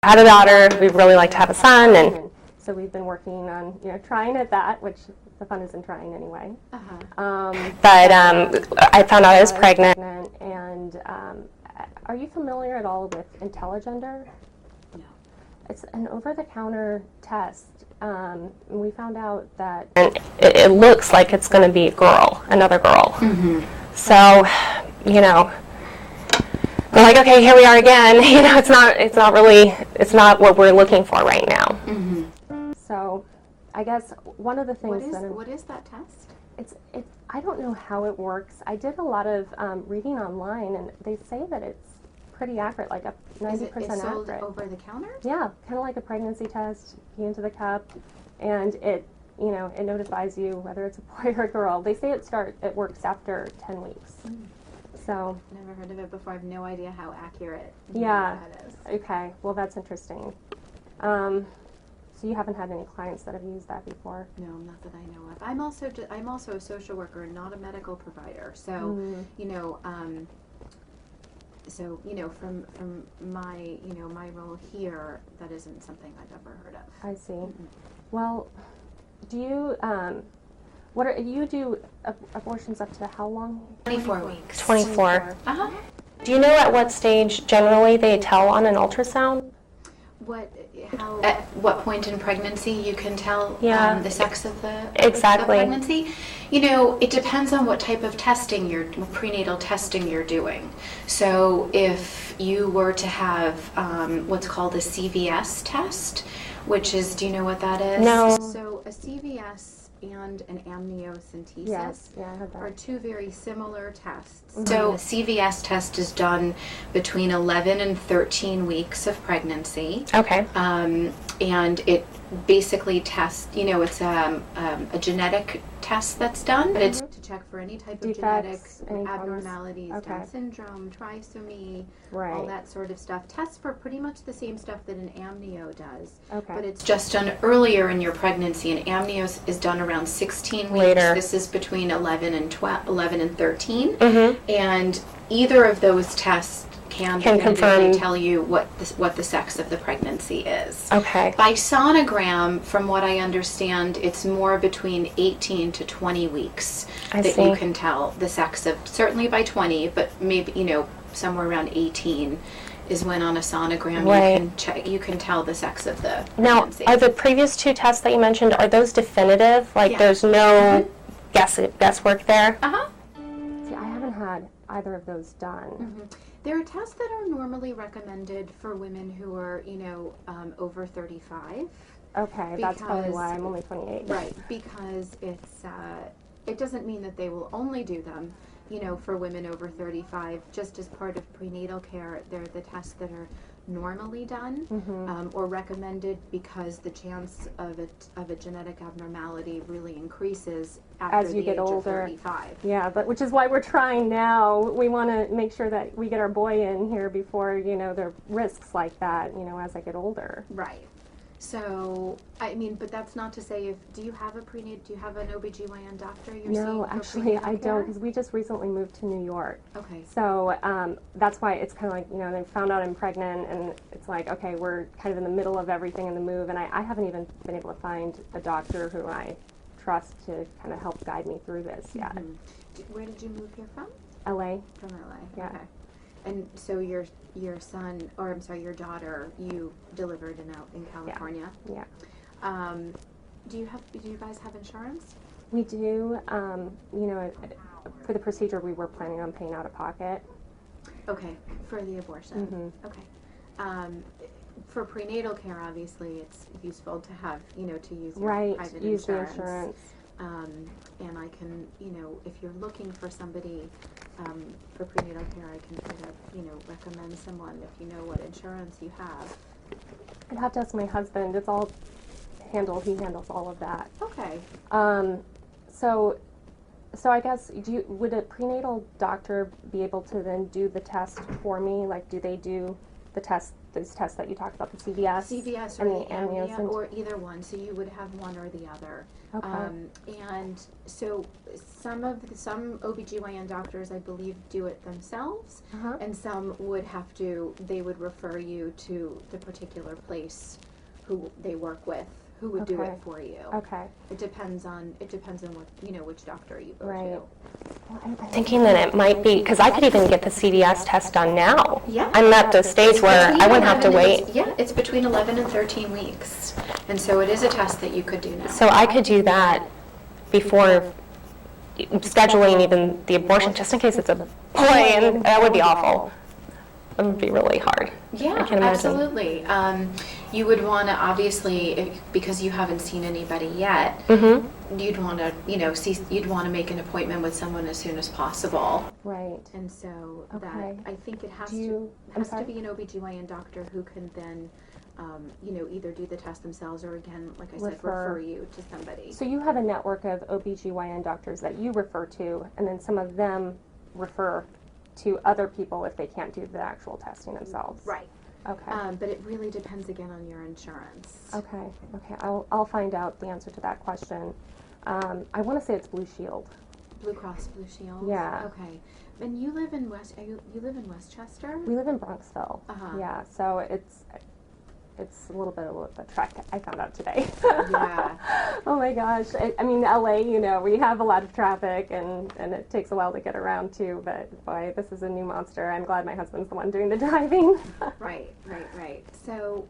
had a daughter, we'd really like to have a son, and so we've been working on, trying at that, which the fun is in trying anyway. But I found out I was pregnant. And are you familiar at all with IntelliGender? No. It's an over-the-counter test. We found out that it looks like it's going to be a girl, another girl. So, we're like, okay, here we are again. It's not what we're looking for right now. So, I guess one of the things what is that test? I don't know how it works. I did a lot of reading online, and they say that it's pretty accurate, like 90% it's sold accurate. over the counter? Yeah, kind of like a pregnancy test. Pee into the cup, and it notifies you whether it's a boy or a girl. They say it works after 10 weeks. So never heard of it before. I have no idea how accurate that is. Okay, well that's interesting. So you haven't had any clients that have used that before? No, not that I know of. I'm also a social worker and not a medical provider. So from my my role here, that isn't something I've ever heard of. I see. Well, do you you do abortions up to how long? 24 weeks. 24. Do you know at what stage generally they tell on an ultrasound? At what point in pregnancy you can tell the sex of the pregnancy? It depends on what type of prenatal testing you're doing. So if you were to have what's called a CVS test, which is, do you know what that is? No. So a CVS and an amniocentesis are two very similar tests. So a CVS test is done between 11 and 13 weeks of pregnancy. Okay. And it basically tests, it's a genetic test that's done. But it's to check for any type of genetic abnormalities, Down syndrome, trisomy, all that sort of stuff. Tests for pretty much the same stuff that an amnio does. Okay. But it's just done earlier in your pregnancy. An amnio is done around 16 weeks. Later. This is between 11 and 13. And either of those tests can confirm, tell you what the sex of the pregnancy is. Okay. By sonogram, from what I understand, it's more between 18 to 20 weeks that you can tell the sex of. Certainly by 20, but maybe somewhere around 18 is when on a sonogram you can tell the sex of the pregnancy. Now, are the previous two tests that you mentioned, are those definitive? Like there's no guesswork there? See, I haven't had either of those done. There are tests that are normally recommended for women who are, over 35. Okay, that's probably why I'm only 28. Right, because it doesn't mean that they will only do them, for women over 35. Just as part of prenatal care, they're the tests that are normally done or recommended because the chance of a genetic abnormality really increases after as you get older. 35. Yeah, but which is why we're trying now. We want to make sure that we get our boy in here before there are risks like that. As I get older. Right. So, but that's not to say do you have an OBGYN doctor you're seeing? No, actually I don't, because we just recently moved to New York. Okay. So that's why it's kind of like, they found out I'm pregnant, and it's like, okay, we're kind of in the middle of everything in the move, and I haven't even been able to find a doctor who I trust to kind of help guide me through this yet. Where did you move here from? LA. From LA, yeah. Okay. And so your daughter, you delivered in California. Yeah. Do you guys have insurance? We do. For the procedure, we were planning on paying out of pocket. Okay, for the abortion. Okay. For prenatal care, obviously, it's useful to have to use your private use insurance. The insurance. And I can, if you're looking for somebody for prenatal care, I can kind of, recommend someone if you know what insurance you have. I'd have to ask my husband. It's all handled. He handles all of that. Okay. So I guess, would a prenatal doctor be able to then do the test for me? Like, do they do the test those tests that you talked about, the CVS or and the amnio, amnio, or either one. So you would have one or the other. Okay. And so some OBGYN doctors, I believe, do it themselves, and some would have to, they would refer you to the particular place who they work with, who would do it for you. Okay. It depends on what, which doctor you go Right. to. Well, I'm thinking that it might be, because I could even get the CVS test done now. Yeah. I'm at the stage where I wouldn't have to wait. Yeah, it's between 11 and 13 weeks. And so it is a test that you could do now. So I could do that before scheduling even the abortion, just in case it's a boy, and that would be awful. It would be really hard. Yeah, I can imagine. absolutely. You would want to, obviously, because you haven't seen anybody yet, you'd want to, you'd want to make an appointment with someone as soon as possible. Right. And so that, I think it has to be an OBGYN doctor who can then, either do the test themselves or, again, like I said, refer you to somebody. So you have a network of OBGYN doctors that you refer to, and then some of them refer to other people if they can't do the actual testing themselves. Right. Okay. But it really depends, again, on your insurance. Okay. Okay. I'll find out the answer to that question. I want to say it's Blue Shield. Blue Cross Blue Shield. Yeah. Okay. And you live in you live in Westchester? We live in Bronxville. Yeah. So it's a little bit of a trek, I found out today. Yeah. Oh my gosh. I mean, LA, we have a lot of traffic and it takes a while to get around too, but boy, this is a new monster. I'm glad my husband's the one doing the driving. Right. So,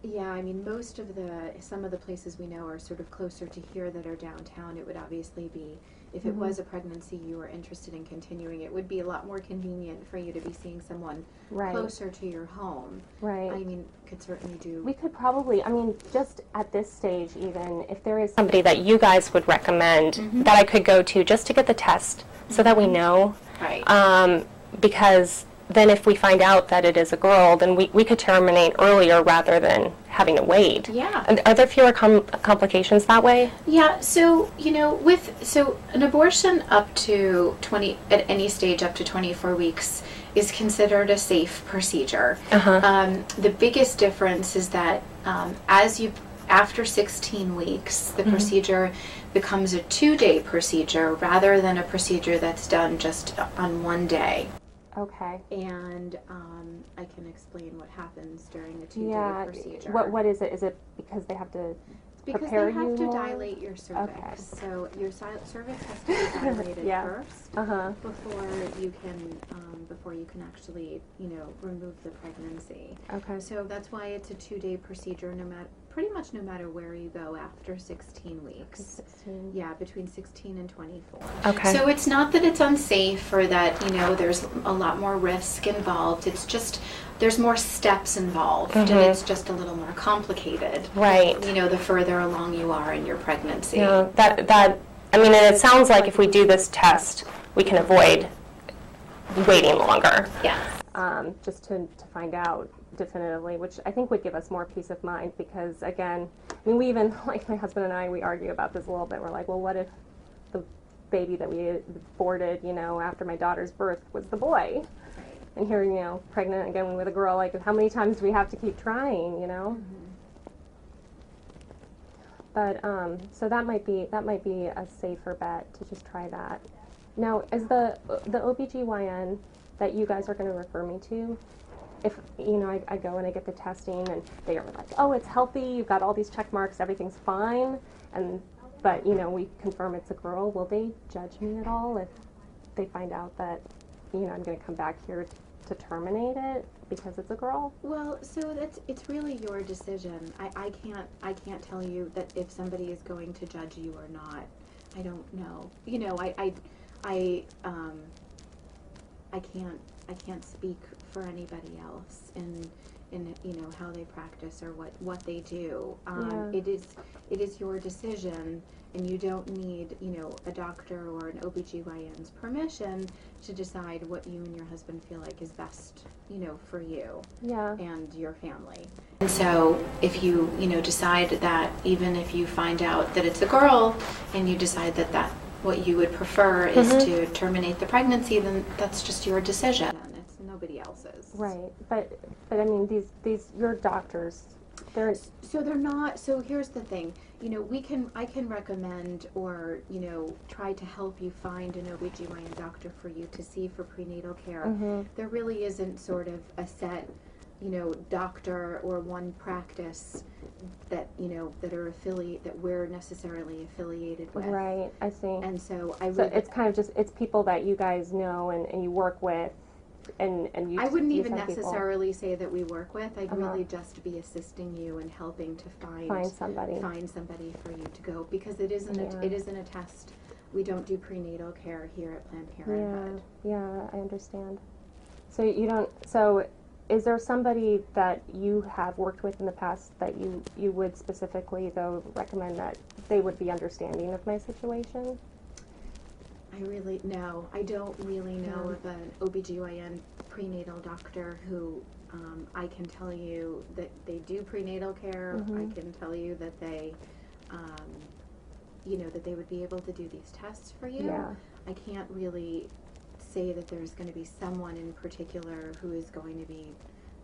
yeah, I mean, some of the places we know are sort of closer to here that are downtown. It would obviously be, if it was a pregnancy you were interested in continuing, it would be a lot more convenient for you to be seeing someone closer to your home. Right. I mean, could certainly do. We could probably, just at this stage even, if there is somebody that you guys would recommend that I could go to just to get the test so that we know. Right. Because then if we find out that it is a girl, then we could terminate earlier rather than having to wait. Yeah. And are there fewer complications that way? Yeah, so, so an abortion up to at any stage up to 24 weeks is considered a safe procedure. The biggest difference is that after 16 weeks, the procedure becomes a 2-day procedure rather than a procedure that's done just on one day. Okay. And I can explain what happens during the 2-day procedure. What is it? Is it because they have to prepare you more? Because they have to dilate your cervix. Okay. So your cervix has to be dilated first before you can actually, remove the pregnancy. Okay. So that's why it's a 2-day procedure, pretty much no matter where you go after 16 weeks. 16. Yeah, between 16 and 24. Okay. So it's not that it's unsafe or that, there's a lot more risk involved. It's just there's more steps involved and it's just a little more complicated. Right. The further along you are in your pregnancy. Yeah, and it sounds like if we do this test, we can avoid waiting longer. Yes. Just to find out definitively, which I think would give us more peace of mind because, again, we even, like my husband and I, we argue about this a little bit. We're like, well, what if the baby that we aborted, after my daughter's birth was the boy? Right. And here, pregnant again with a girl, like how many times do we have to keep trying, But, so that might be a safer bet to just try that. Now, is the OBGYN that you guys are going to refer me to, if, I go and I get the testing and they are like, oh, it's healthy, you've got all these check marks, everything's fine, but, we confirm it's a girl, will they judge me at all if they find out that, I'm going to come back here to terminate it because it's a girl? Well, so it's really your decision. I can't tell you that if somebody is going to judge you or not. I don't know. I can't speak for anybody else in how they practice or what they do. It is your decision, and you don't need a doctor or an OBGYN's permission to decide what you and your husband feel like is best for you and your family. And so if you decide that, even if you find out that it's a girl and you decide that what you would prefer is to terminate the pregnancy, then that's just your decision. It's nobody else's. Right, but I mean, these your doctors, they're so they're not. So here's the thing. You know, I can recommend or, you know, try to help you find an OBGYN doctor for you to see for prenatal care. There really isn't sort of a set, you know, doctor or one practice that, you know, that we're necessarily affiliated with. Right, I see. And so it's kind of just, it's people that you guys know and you work with, and you I wouldn't you even send people. necessarily say that we work with. I'd really just be assisting you and helping to find somebody for you to go, because it isn't a test. We don't do prenatal care here at Planned Parenthood. Yeah, I understand. So you don't. So, is there somebody that you have worked with in the past that you would specifically, though, recommend that they would be understanding of my situation? I don't really know of an OBGYN prenatal doctor who I can tell you that they do prenatal care. I can tell you that they, you know, that they would be able to do these tests for you. Yeah. I can't really say that there's going to be someone in particular who is going to be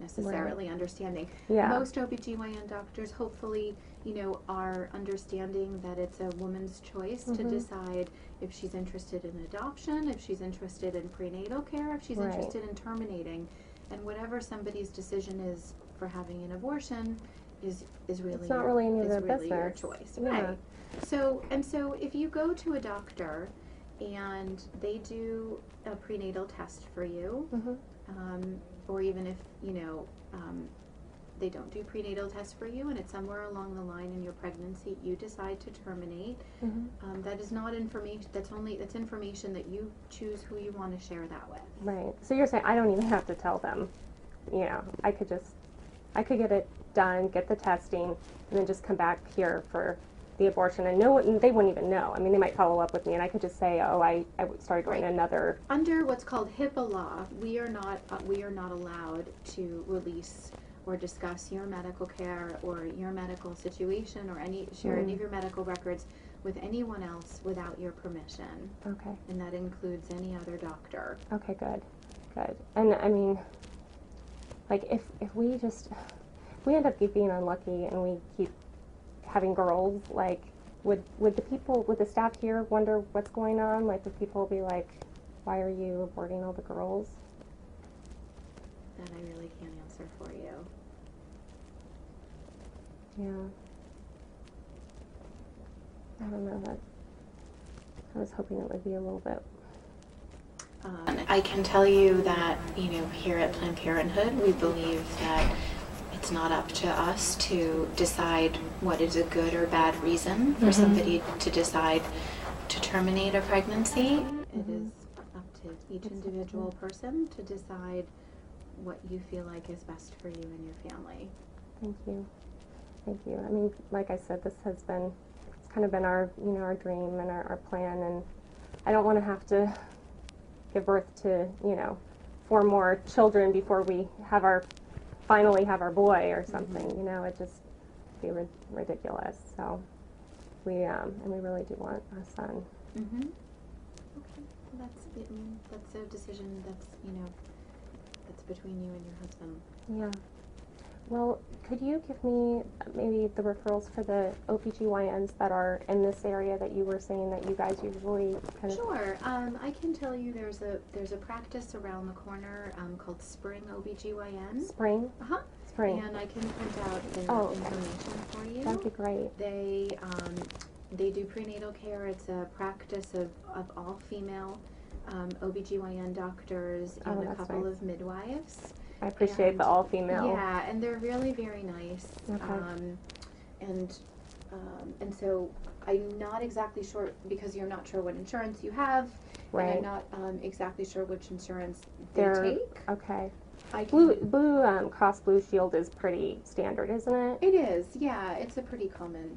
necessarily understanding. Yeah. Most OBGYN doctors, hopefully, you know, are understanding that it's a woman's choice to decide if she's interested in adoption, if she's interested in prenatal care, if she's interested in terminating. And whatever somebody's decision is for having an abortion is really, it's not really any of their really your business. choice. Yeah. Right. So if you go to a doctor and they do a prenatal test for you, or even if, you know, they don't do prenatal tests for you and it's somewhere along the line in your pregnancy you decide to terminate, that is not information, that's information that you choose who you want to share that with. Right. So you're saying I don't even have to tell them. You know, I could get it done, get the testing, and then just come back here for the abortion, and they wouldn't even know. I mean, they might follow up with me, and I could just say, "Oh, I started going to another." Under what's called HIPAA law, we are not allowed to release or discuss your medical care or your medical situation or share any of your medical records with anyone else without your permission. Okay. And that includes any other doctor. Okay, good. And I mean, like if we end up being unlucky and we keep having girls, like would the staff here wonder what's going on? Like, would people be like, why are you aborting all the girls? That I really can't answer for you. Yeah. I don't know, that I was hoping it would be a little bit. I can tell you that, you know, here at Planned Parenthood, we believe that it's not up to us to decide what is a good or bad reason for somebody to decide to terminate a pregnancy. It is up to each individual person to decide what you feel like is best for you and your family. Thank you. I mean, like I said, it's kind of been our dream and our plan, and I don't want to have to give birth to, 4 more children before we finally have our boy or something. It just be ridiculous. So we really do want a son. Okay, well, that's a decision that's between you and your husband. Yeah. Well, could you give me maybe the referrals for the OBGYNs that are in this area that you were saying that you guys usually kind of... Sure. I can tell you there's a practice around the corner called Spring OBGYN. Spring? Uh-huh. Spring. And I can print out the information for you. That'd be great. They do prenatal care. It's a practice of all female OBGYN doctors and a couple of midwives. I appreciate the all-female. Yeah, and they're really very nice. Okay. And so I'm not exactly sure, because you're not sure what insurance you have, right. and I'm not exactly sure which insurance they take. Okay. Blue Cross Blue Shield is pretty standard, isn't it? It is, yeah. It's a pretty common.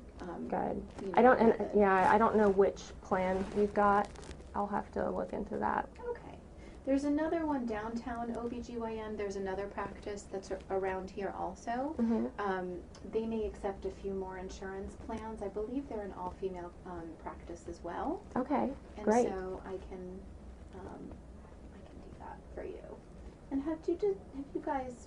Good. I don't know which plan you've got. I'll have to look into that. Okay. There's another one downtown, OBGYN. There's another practice that's around here also. Mm-hmm. They may accept a few more insurance plans. I believe they're an all-female practice as well. Okay, and great. So I can do that for you. And have you guys,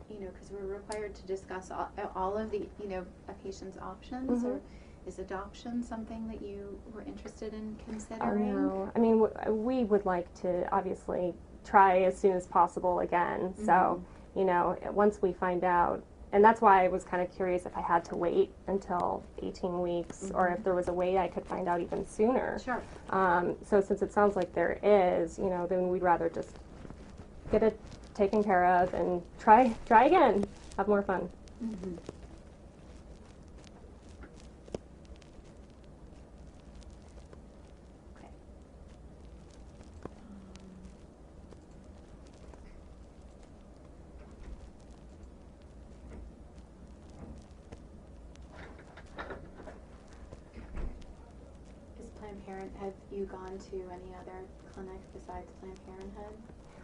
you know, because we're required to discuss all of the, you know, a patient's options, or is adoption something that you were interested in considering? Oh, no. I mean, we would like to obviously try as soon as possible again. So, you know, once we find out, and that's why I was kind of curious if I had to wait until 18 weeks or if there was a way I could find out even sooner. Sure. So since it sounds like there is, you know, then we'd rather just get it taken care of and try again, have more fun. Have you gone to any other clinic besides Planned Parenthood?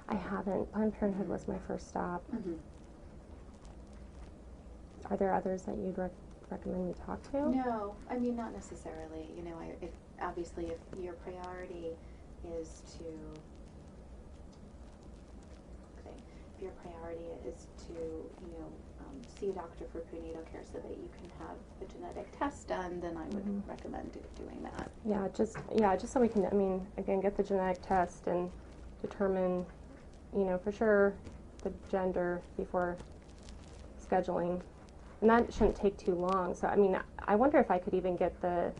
I haven't. Planned Parenthood was my first stop. Are there others that you'd recommend me talk to? No, I mean, not necessarily. You know, obviously if your priority is to, you know, see a doctor for prenatal care so that you can have a genetic test done, then I would recommend doing that. Yeah, just so we can, I mean, again, get the genetic test and determine, you know, for sure the gender before scheduling. And that shouldn't take too long. So, I mean, I wonder if I could even get the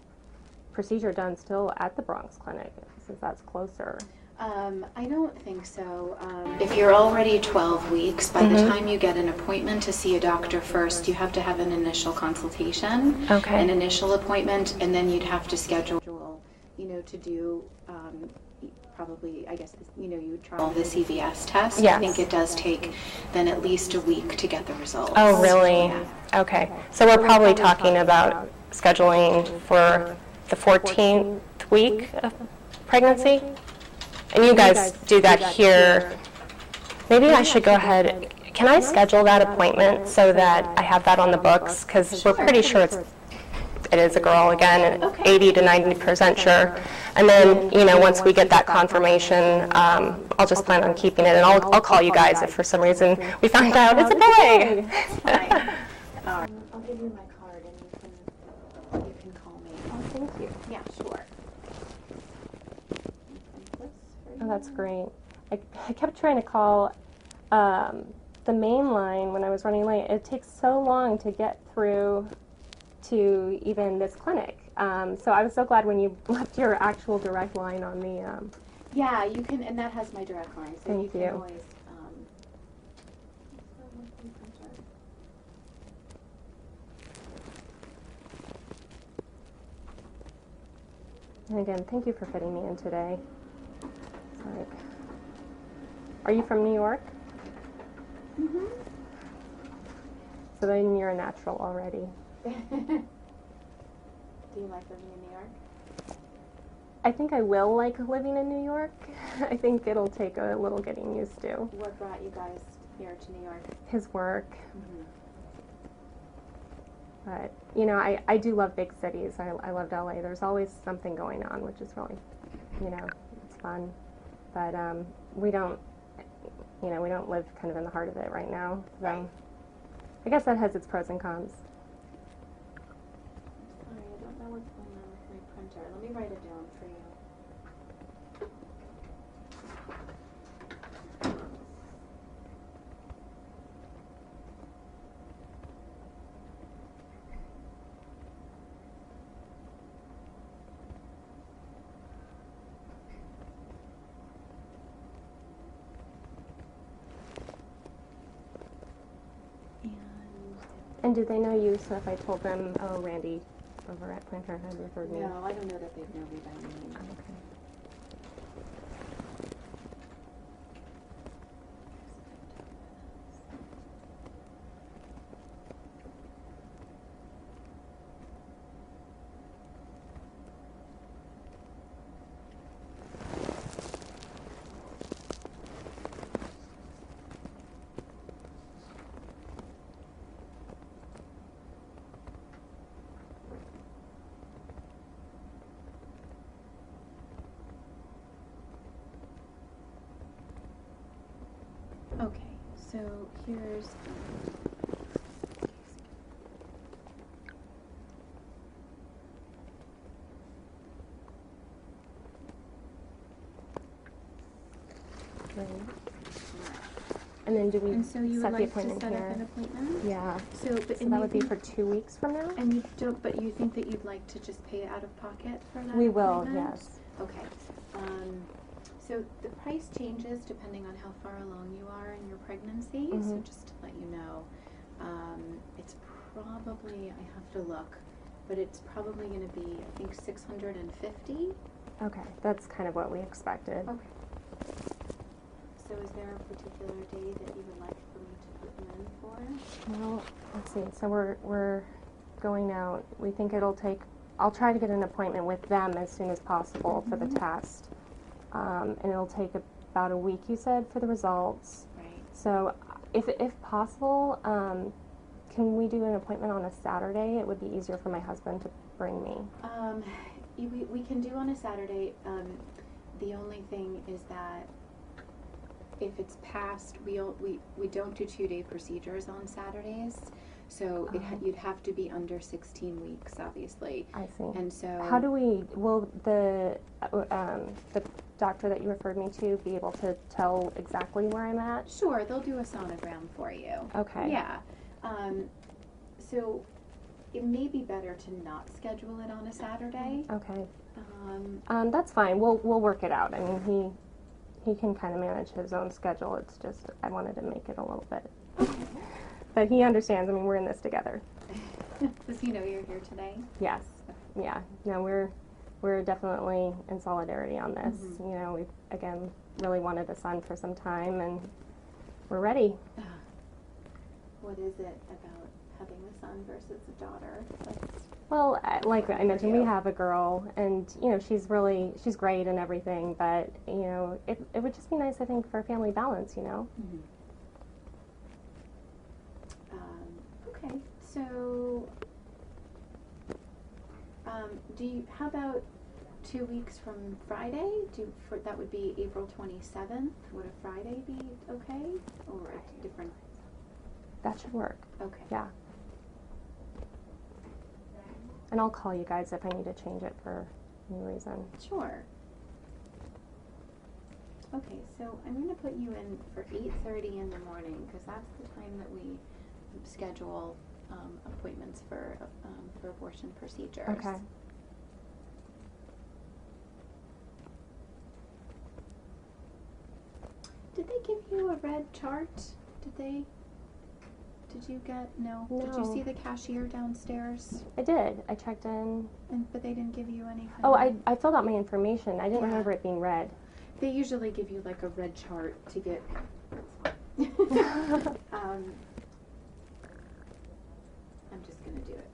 procedure done still at the Bronx Clinic, since that's closer. I don't think so. If you're already 12 weeks, by the time you get an appointment to see a doctor first, you have to have an initial consultation, an initial appointment, and then you'd have to schedule, you know, to do probably, I guess, you know, you would try the CVS test. Yes. I think it does take then at least a week to get the results. Oh, really? Yeah. Okay. So we're probably talking about scheduling for the 14th week of pregnancy? And you guys do that here. Maybe I should go ahead. Can I schedule that appointment so that I have that on the books? Because we're pretty sure it is a girl again, 80 to 90% sure. And then, you know, once we get that confirmation, I'll just plan on keeping it, and I'll call you guys if for some reason we find out it's a boy. I'll give you my card and you can call me. Oh, thank you. Yeah, sure. Oh, that's great. I kept trying to call the main line when I was running late. It takes so long to get through to even this clinic. So I was so glad when you left your actual direct line on the... Yeah, you can, and that has my direct line, so Thank you can you. always... And again, thank you for fitting me in today. It's like, are you from New York? So then you're a natural already. Do you like living in New York? I think I will like living in New York. I think it'll take a little getting used to. What brought you guys here to New York? His work. But, you know, I do love big cities. I loved LA. There's always something going on, which is really, you know, it's fun. But we don't, you know, we don't live kind of in the heart of it right now. So I guess that has its pros and cons. Sorry, I don't know what's going on with my printer. Let me write it down for you. And do they know you? So if I told them, oh, Randy over at Planned Parenthood referred me. No, I don't know that they'd know me by name. Okay. so here's Right. And then do we and so you set would the like to appointment set here? up an appointment? Yeah. So, but So and that you would be think, for 2 weeks from now? and you don't, but you think that you'd like to just pay out of pocket for that We will, appointment? yes. Okay. So the price changes depending on how far along you are in your pregnancy. So just to let you know, it's probably, I have to look, but it's probably going to be, I think, $650. Okay, that's kind of what we expected. Okay. So is there a particular day that you would like for me to put you in for? Well, let's see. So we're going out. We think it'll take. I'll try to get an appointment with them as soon as possible for the test, and it'll take about a week. You said for the results. Right. So if possible, can we do an appointment on a Saturday? It would be easier for my husband to bring me. We can do on a Saturday. The only thing is that if it's past, we don't do 2-day procedures on Saturdays, so you'd have to be under 16 weeks, obviously. I see. And so how do we? Will the doctor that you referred me to be able to tell exactly where I'm at? Sure, they'll do a sonogram for you. Okay. Yeah. So it may be better to not schedule it on a Saturday. Okay. That's fine. We'll work it out. I mean, he can kind of manage his own schedule. It's just I wanted to make it a little bit. But he understands. I mean, we're in this together. Does he know you're here today? Yes. Yeah. No, we're definitely in solidarity on this. You know, we've again really wanted a son for some time, and we're ready. What is it about having a son versus a daughter? Well, like I mentioned, we have a girl, and you know she's great and everything. But you know, it would just be nice, I think, for family balance. You know. Okay, so how about 2 weeks from Friday? That would be April 27th. Would a Friday be okay, or a different? That should work. Okay. Yeah. And I'll call you guys if I need to change it for any reason. Sure. Okay, so I'm going to put you in for 8:30 in the morning because that's the time that we schedule appointments for abortion procedures. Okay. Did they give you a red chart? Did you get, no? Did you see the cashier downstairs? I did. I checked in. But they didn't give you any kind Oh, of... I filled out my information. I didn't remember it being red. They usually give you like a red chart to get... I'm just going to do it.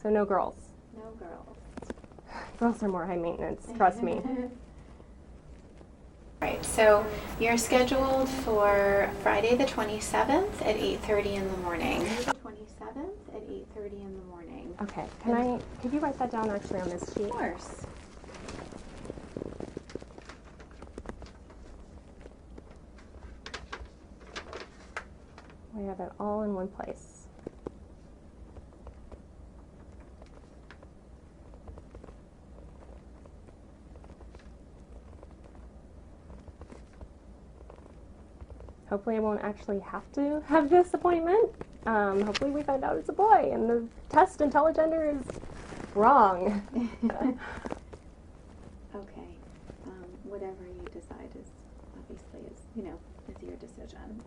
So no girls. No girls. Girls are more high maintenance, trust me. Right, so you're scheduled for Friday the 27th at 8:30 in the morning. The 27th at 8:30 in the morning. Okay, could you write that down actually on this sheet? Of course. We have it all in one place. Hopefully I won't actually have to have this appointment. Hopefully we find out it's a boy and the test and telegender is wrong. Okay. Whatever you decide is your decision.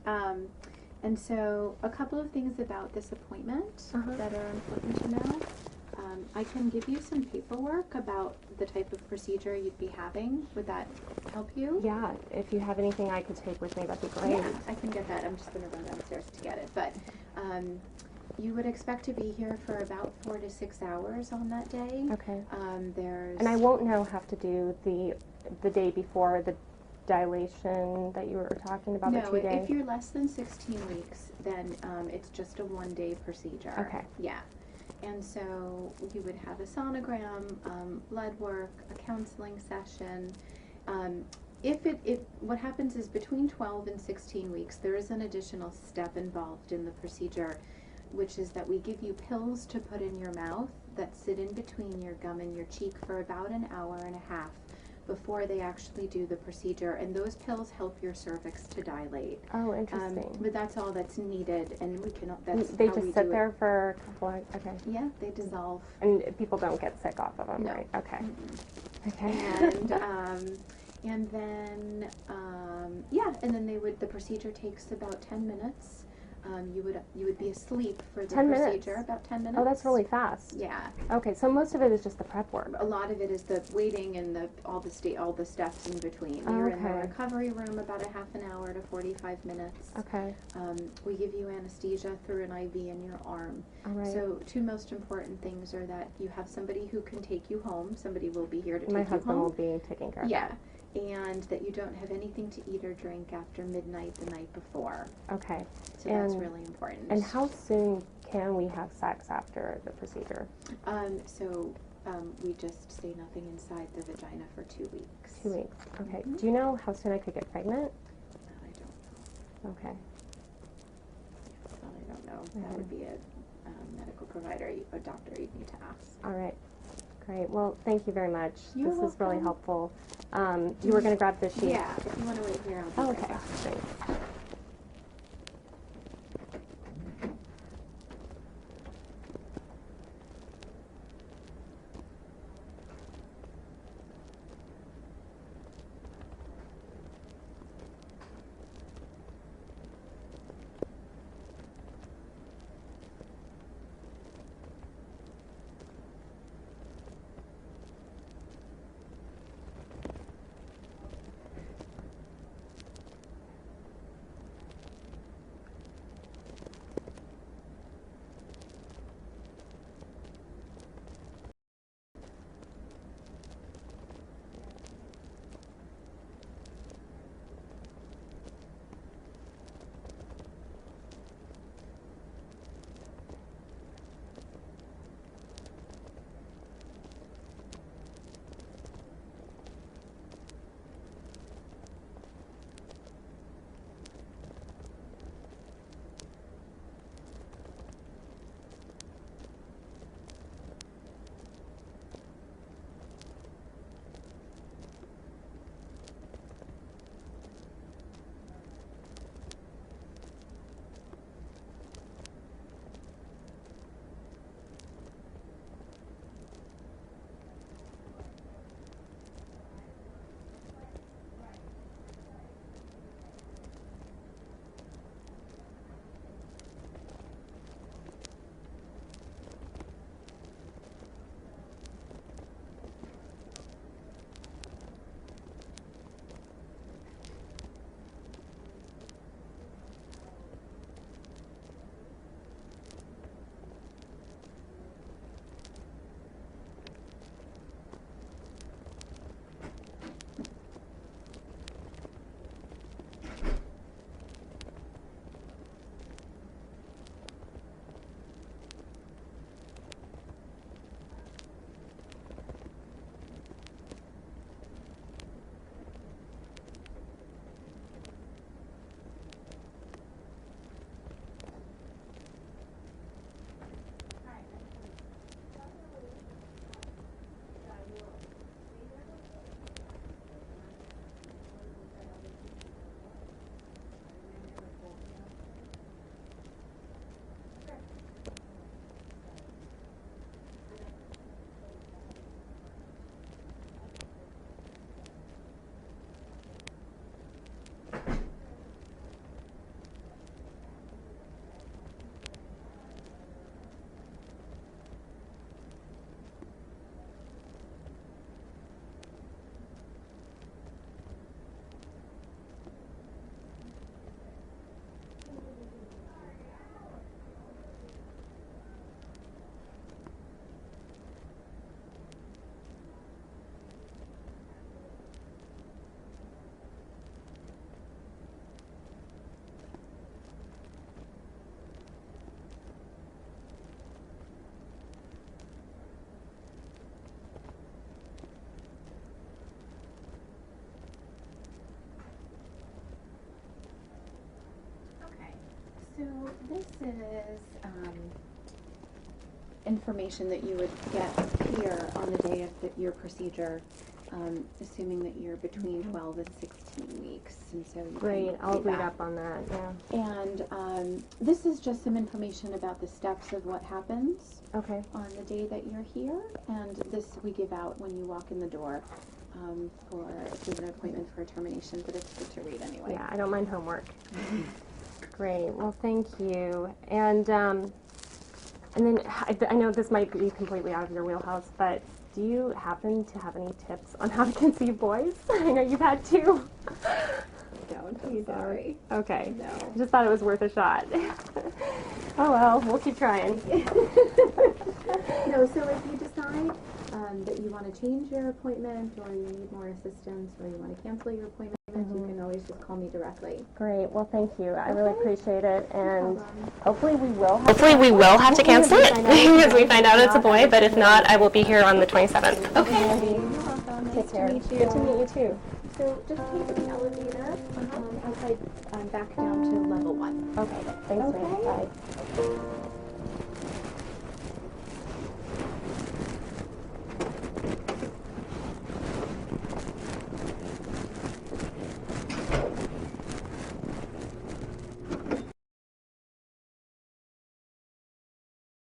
And so a couple of things about this appointment that are important to know. I can give you some paperwork about the type of procedure you'd be having. Would that help you? Yeah, if you have anything I could take with me, that'd be great. Yeah, I can get that. I'm just going to run downstairs to get it. But You would expect to be here for about 4 to 6 hours on that day. Okay. There's And I won't now have to do the day before the dilation that you were talking about, the no. 2 days. If you're less than 16 weeks, then it's just a 1-day procedure. Okay. Yeah. And so you would have a sonogram, blood work, a counseling session. What happens is between 12 and 16 weeks, there is an additional step involved in the procedure, which is that we give you pills to put in your mouth that sit in between your gum and your cheek for about an hour and a half before they actually do the procedure, and those pills help your cervix to dilate. Oh, interesting. But that's all that's needed, and we can. They just sit there for a couple of, okay. Yeah, they dissolve. And people don't get sick off of them, no. right? Okay. Mm-hmm. Okay. And then yeah, and then the procedure takes about 10 minutes. You would be asleep for the 10 procedure, minutes? about 10 minutes. Oh, that's really fast. Yeah. Okay, so most of it is just the prep work. A lot of it is the waiting and all the steps in between. You're in the recovery room about a half an hour to 45 minutes. Okay. We give you anesthesia through an IV in your arm. All right. So 2 most important things are that you have somebody who can take you home. Somebody will be here to take you home. My husband will be taking care of Yeah. that. And that you don't have anything to eat or drink after midnight the night before. Okay. So that's really important. And how soon can we have sex after the procedure? We just say nothing inside the vagina for 2 weeks. 2 weeks. Okay. Mm-hmm. Do you know how soon I could get pregnant? I don't know. Okay. I don't know. That would be a medical provider, a doctor you'd need to ask. All right. Great. Well, thank you very much. You're this welcome. is really helpful. You were going to grab the sheet. Yeah. If you want to wait here, I'll be right Okay. back. Great. this is information that you would get here on the day of your procedure, assuming that you're between 12 and 16 weeks. And so you Great, I'll read up on that, yeah. And this is just some information about the steps of what happens on the day that you're here. And this we give out when you walk in the door for if you have an appointment for a termination, but it's good to read anyway. Yeah, I don't mind homework. Great, well thank you. And then I know this might be completely out of your wheelhouse, but do you happen to have any tips on how to conceive boys? I know you've had two. Don't. Sorry. Okay. No. I just thought it was worth a shot. Oh well, we'll keep trying. No, so if you decide that you want to change your appointment or you need more assistance or you want to cancel your appointment, you can always just call me directly. Great. Well, thank you. I really appreciate it, and No hopefully we will have to cancel it because we find out it's a boy. But if not, I will be here on the 27th. Okay. You're welcome. Take care. To meet you. Good to meet you too. So just take the elevator outside back down to level 1. Okay. Thanks, Okay. Bye.